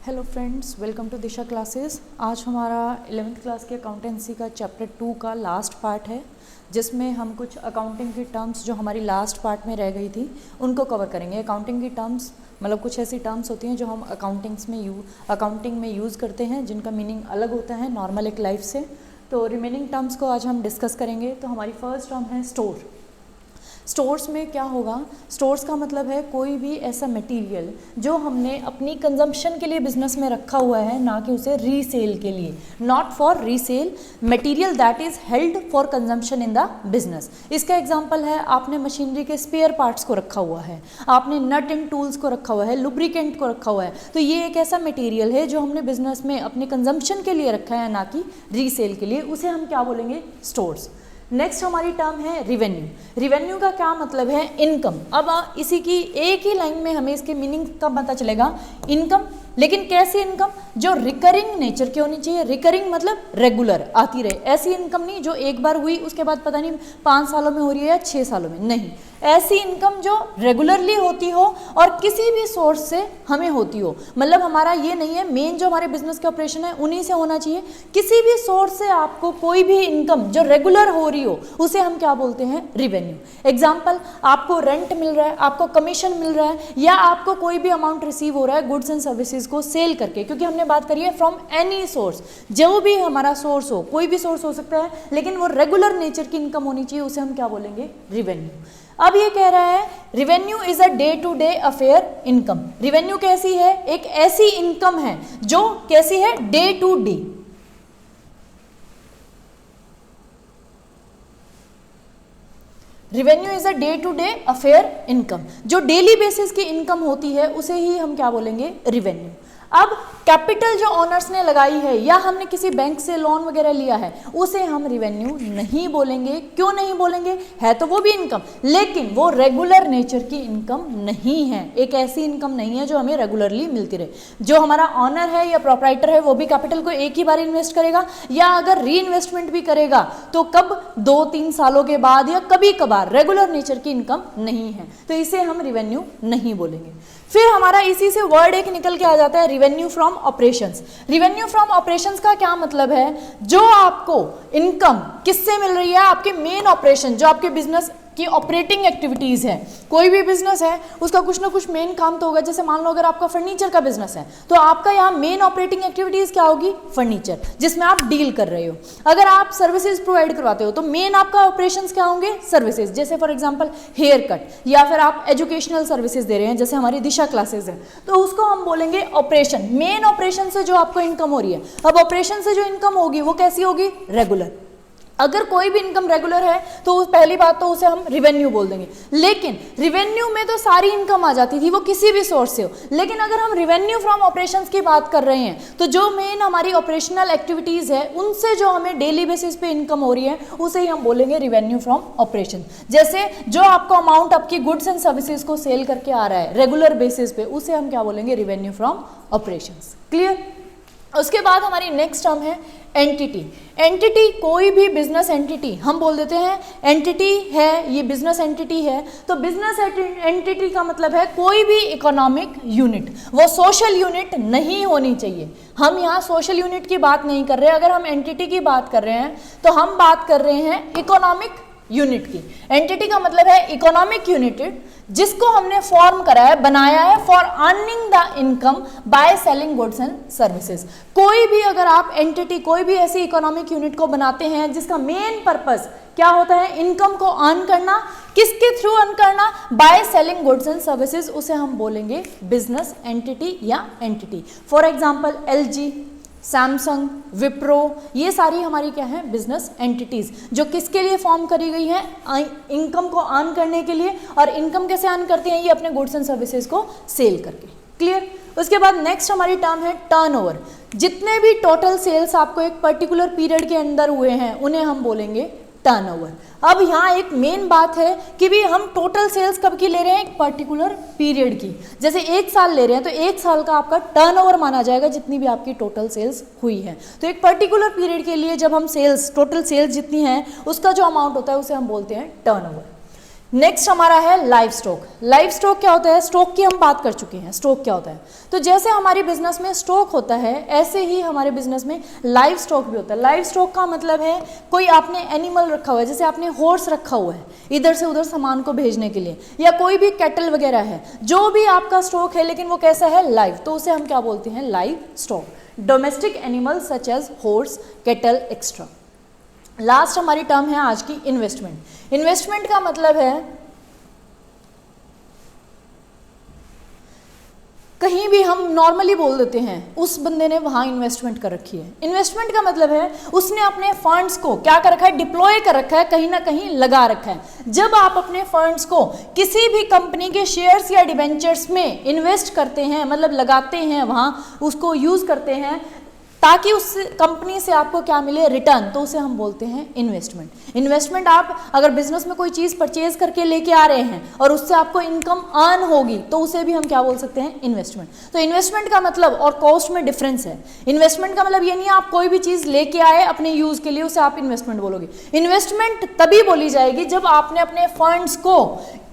Hello friends, welcome to Disha classes. आज हमारा 11th class के अकाउंटेंसी का चैप्टर 2 का लास्ट पार्ट है, जिसमें हम कुछ अकाउंटिंग की टर्म्स जो हमारी लास्ट पार्ट में रह गई थी उनको कवर करेंगे। अकाउंटिंग की टर्म्स मतलब कुछ ऐसी टर्म्स होती हैं जो हम अकाउंटिंग में यूज़ करते हैं, जिनका मीनिंग अलग होता है नॉर्मल एक लाइफ से। तो रिमेनिंग टर्म्स को आज हम डिस्कस करेंगे। तो हमारी फर्स्ट टर्म है स्टोर। स्टोर्स में क्या होगा? स्टोर्स का मतलब है कोई भी ऐसा मटेरियल जो हमने अपनी कंजम्पशन के लिए बिजनेस में रखा हुआ है, ना कि उसे रीसेल के लिए। Not for resale, material that is held for consumption in the business. इसका एग्जांपल है, आपने मशीनरी के स्पेयर पार्ट्स को रखा हुआ है, आपने नट एंड टूल्स को रखा हुआ है, लुब्रिकेंट को रखा हुआ है। तो ये एक ऐसा मटेरियल है जो हमने बिजनेस में अपने कंजम्पशन के लिए रखा है, ना कि रीसेल के लिए। उसे हम क्या बोलेंगे? स्टोर्स। नेक्स्ट हमारी टर्म है रिवेन्यू। रिवेन्यू का क्या मतलब है? इनकम। अब इसी की एक ही लाइन में हमें इसके मीनिंग का पता चलेगा। इनकम, लेकिन कैसी इनकम? जो रिकरिंग नेचर की होनी चाहिए। रिकरिंग मतलब रेगुलर आती रहे। ऐसी इनकम नहीं जो एक बार हुई उसके बाद पता नहीं 5 सालों में हो रही है या 6 सालों में, नहीं। ऐसी इनकम जो रेगुलरली होती हो और किसी भी सोर्स से हमें होती हो। मतलब हमारा ये नहीं है, मेन जो हमारे बिजनेस के ऑपरेशन है उन्हीं से होना चाहिए। किसी भी सोर्स से आपको कोई भी इनकम जो रेगुलर हो रही हो, उसे हम क्या बोलते हैं? रिवेन्यू। एग्जाम्पल, आपको रेंट मिल रहा है, आपको कमीशन मिल रहा है, या आपको कोई भी अमाउंट रिसीव हो रहा है गुड्स एंड सर्विसेज को सेल करके। क्योंकि हमने बात करी है फ्रॉम एनी सोर्स, जो भी हमारा सोर्स हो, कोई भी सोर्स हो सकता है, लेकिन वो रेगुलर नेचर की इनकम होनी चाहिए, उसे हम क्या बोलेंगे? रिवेन्यू। अब ये कह रहा है revenue is a day to day affair income. Revenue कैसी है? एक ऐसी इनकम है जो कैसी है? Day to day. Revenue is a day to day affair income. जो डेली बेसिस की इनकम होती है उसे ही हम क्या बोलेंगे? रिवेन्यू। अब कैपिटल जो ओनर्स ने लगाई है या हमने किसी बैंक से लोन वगैरह लिया है, उसे हम रिवेन्यू नहीं बोलेंगे। क्यों नहीं बोलेंगे? है तो वो भी इनकम, लेकिन वो रेगुलर नेचर की इनकम नहीं है। एक ऐसी इनकम नहीं है जो हमें रेगुलरली मिलती रहे। जो हमारा ऑनर है या प्रोप्राइटर है वो भी कैपिटल को एक ही बार इन्वेस्ट करेगा, या अगर री इन्वेस्टमेंट भी करेगा तो कब? 2-3 सालों के बाद या कभी कभार। रेगुलर नेचर की इनकम नहीं है, तो इसे हम रिवेन्यू नहीं बोलेंगे। फिर हमारा इसी से वर्ड एक निकल के आ जाता है, revenue from operations. Revenue from operations का क्या मतलब है? जो आपको इनकम किससे मिल रही है? आपके मेन ऑपरेशन, जो आपके बिजनेस की ऑपरेटिंग एक्टिविटीज है। कोई भी बिजनेस है उसका कुछ ना कुछ मेन काम तो होगा। जैसे मान लो अगर आपका फर्नीचर का बिजनेस है तो आपका यहाँ मेन ऑपरेटिंग एक्टिविटीज क्या होगी? फर्नीचर, जिसमें आप डील कर रहे हो। अगर आप सर्विसेज प्रोवाइड करवाते हो तो मेन आपका ऑपरेशंस क्या होंगे? सर्विसेज। जैसे फॉर एग्जांपल हेयर कट, या फिर आप एजुकेशनल सर्विसेज दे रहे हैं जैसे हमारी दिशा क्लासेज है, तो उसको हम बोलेंगे ऑपरेशन। मेन ऑपरेशन से जो आपको इनकम हो रही है। अब ऑपरेशन से जो इनकम होगी वो कैसी होगी? रेगुलर। अगर कोई भी इनकम रेगुलर है तो पहली बात तो उसे हम रिवेन्यू बोल देंगे। लेकिन रिवेन्यू में तो सारी इनकम आ जाती थी, वो किसी भी सोर्स से हो। लेकिन अगर हम रिवेन्यू फ्रॉम ऑपरेशंस की बात कर रहे हैं तो जो मेन हमारी ऑपरेशनल एक्टिविटीज है उनसे जो हमें डेली बेसिस पे इनकम हो रही है उसे ही हम बोलेंगे रिवेन्यू फ्रॉम ऑपरेशन। जैसे जो आपको अमाउंट आपकी गुड्स एंड सर्विसेज को सेल करके आ रहा है रेगुलर बेसिस पे, उसे हम क्या बोलेंगे? Revenue from operations. क्लियर? उसके बाद हमारी नेक्स्ट टर्म है एंटिटी। एंटिटी, कोई भी बिजनेस एंटिटी हम बोल देते हैं एंटिटी है, ये बिजनेस एंटिटी है। तो बिजनेस एंटिटी का मतलब है कोई भी इकोनॉमिक यूनिट। वो सोशल यूनिट नहीं होनी चाहिए। हम यहाँ सोशल यूनिट की बात नहीं कर रहे। अगर हम एंटिटी की बात कर रहे हैं तो हम बात कर रहे हैं इकोनॉमिक यूनिट की। एंटिटी का मतलब है इकोनॉमिक यूनिट जिसको हमने फॉर्म करा है, बनाया है for earning the income by selling goods and services. कोई भी अगर आप एंटिटी, कोई भी ऐसी इकोनॉमिक यूनिट को बनाते हैं जिसका मेन पर्पस क्या होता है? इनकम को अर्न करना। किसके थ्रू अर्न करना? By selling goods and services, उसे हम बोलेंगे बिजनेस एंटिटी या entity. For example LG, Samsung, Wipro, ये सारी हमारी क्या है? बिजनेस एंटिटीज, जो किसके लिए फॉर्म करी गई है? इनकम को अर्न करने के लिए। और इनकम कैसे अर्न करती हैं? ये अपने गुड्स एंड सर्विसेज को सेल करके। क्लियर? उसके बाद नेक्स्ट हमारी टर्म है टर्नओवर। जितने भी टोटल सेल्स आपको एक पर्टिकुलर पीरियड के अंदर हुए हैं उन्हें हम बोलेंगे टर्नओवर। अब यहाँ एक मेन बात है कि भी हम टोटल सेल्स कब की ले रहे हैं? एक पर्टिकुलर पीरियड की। जैसे 1 साल ले रहे हैं तो 1 साल का आपका टर्नओवर माना जाएगा जितनी भी आपकी टोटल सेल्स हुई है। तो एक पर्टिकुलर पीरियड के लिए जब हम सेल्स, टोटल सेल्स जितनी हैं उसका जो अमाउंट होता है उसे हम बोलते हैं टर्नओवर। नेक्स्ट हमारा है लाइव स्टॉक। लाइव स्टॉक क्या होता है? स्टॉक की हम बात कर चुके हैं, स्टॉक क्या होता है। तो जैसे हमारी बिजनेस में स्टॉक होता है, ऐसे ही हमारे बिजनेस में लाइव स्टॉक भी होता है। लाइव स्टॉक का मतलब है कोई आपने एनिमल रखा हुआ है, जैसे आपने हॉर्स रखा हुआ है इधर से उधर सामान को भेजने के लिए, या कोई भी कैटल वगैरह है, जो भी आपका स्टॉक है, लेकिन वो कैसा है? लाइव। तो उसे हम क्या बोलते हैं? Livestock. Domestic animal such as horse, cattle extra. Last हमारी टर्म है आज की इन्वेस्टमेंट। इन्वेस्टमेंट का मतलब है कहीं भी हम नॉर्मली बोल देते हैं उस बंदे ने वहां इन्वेस्टमेंट कर रखी है। इन्वेस्टमेंट का मतलब है उसने अपने फंड्स को क्या कर रखा है? डिप्लॉय कर रखा है, कहीं ना कहीं लगा रखा है। जब आप अपने फंड्स को किसी भी कंपनी के शेयर्स या डिबेंचर्स में इन्वेस्ट करते हैं, मतलब लगाते हैं, वहां उसको यूज करते हैं ताकि उस कंपनी से आपको क्या मिले? रिटर्न, तो उसे हम बोलते हैं इन्वेस्टमेंट। इन्वेस्टमेंट आप अगर बिजनेस में कोई चीज परचेज करके लेके आ रहे हैं और उससे आपको इनकम अर्न होगी, तो उसे भी हम क्या बोल सकते हैं? इन्वेस्टमेंट। तो इन्वेस्टमेंट का मतलब और कॉस्ट में डिफरेंस है। इन्वेस्टमेंट का मतलब ये नहीं आप कोई भी चीज लेके आए अपने यूज के लिए, उसे आप इन्वेस्टमेंट बोलोगे। इन्वेस्टमेंट तभी बोली जाएगी जब आपने अपने फंड्स को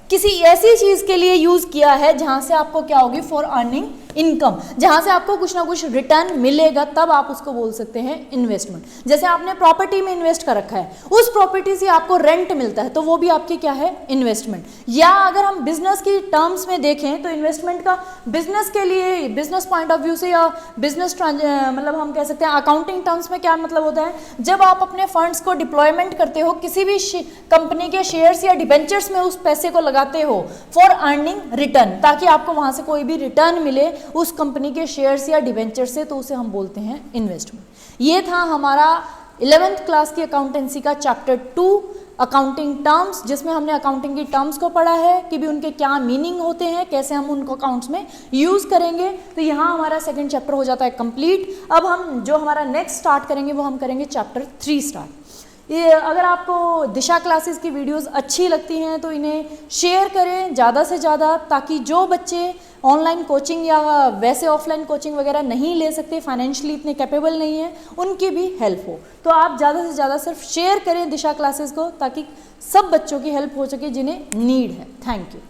किसी ऐसी चीज के लिए यूज किया है जहां से आपको क्या होगी? फॉर अर्निंग इनकम, जहां से आपको कुछ ना कुछ रिटर्न मिलेगा, तब आप उसको बोल सकते हैं इन्वेस्टमेंट। जैसे आपने प्रॉपर्टी में इन्वेस्ट कर रखा है, उस प्रॉपर्टी से आपको रेंट मिलता है, तो वो भी आपकी क्या है? इन्वेस्टमेंट। या अगर हम बिजनेस की टर्म्स में देखें तो इन्वेस्टमेंट का बिजनेस के लिए, बिजनेस पॉइंट ऑफ व्यू से या बिजनेस मतलब हम कह सकते हैं अकाउंटिंग टर्म्स में क्या मतलब होता है? जब आप अपने फंड्स को डिप्लॉयमेंट करते हो, किसी भी कंपनी के शेयर्स या डिबेंचर्स में उस पैसे को लगाते हो फॉर अर्निंग रिटर्न, ताकि आपको वहां से कोई भी रिटर्न मिले उस कंपनी के शेयर्स या डिबेंचर से, तो उसे हम बोलते हैं इन्वेस्टमेंट। ये था हमारा 11th क्लास की अकाउंटेंसी का चैप्टर 2 अकाउंटिंग टर्म्स, जिसमें हमने अकाउंटिंग की टर्म्स को पढ़ा है कि भी उनके क्या मीनिंग होते हैं, कैसे हम उनको अकाउंट्स में यूज करेंगे। तो यहाँ हमारा सेकंड चैप्टर हो जाता है कंप्लीट। अब हम जो हमारा नेक्स्ट स्टार्ट करेंगे वो हम करेंगे चैप्टर 3 स्टार्ट। ये अगर आपको दिशा क्लासेस की वीडियोस अच्छी लगती हैं तो इन्हें शेयर करें ज़्यादा से ज़्यादा, ताकि जो बच्चे ऑनलाइन कोचिंग या वैसे ऑफलाइन कोचिंग वगैरह नहीं ले सकते, फाइनेंशियली इतने कैपेबल नहीं है, उनकी भी हेल्प हो। तो आप ज़्यादा से ज़्यादा सिर्फ शेयर करें दिशा क्लासेस को, ताकि सब बच्चों की हेल्प हो सके जिन्हें नीड है। Thank you.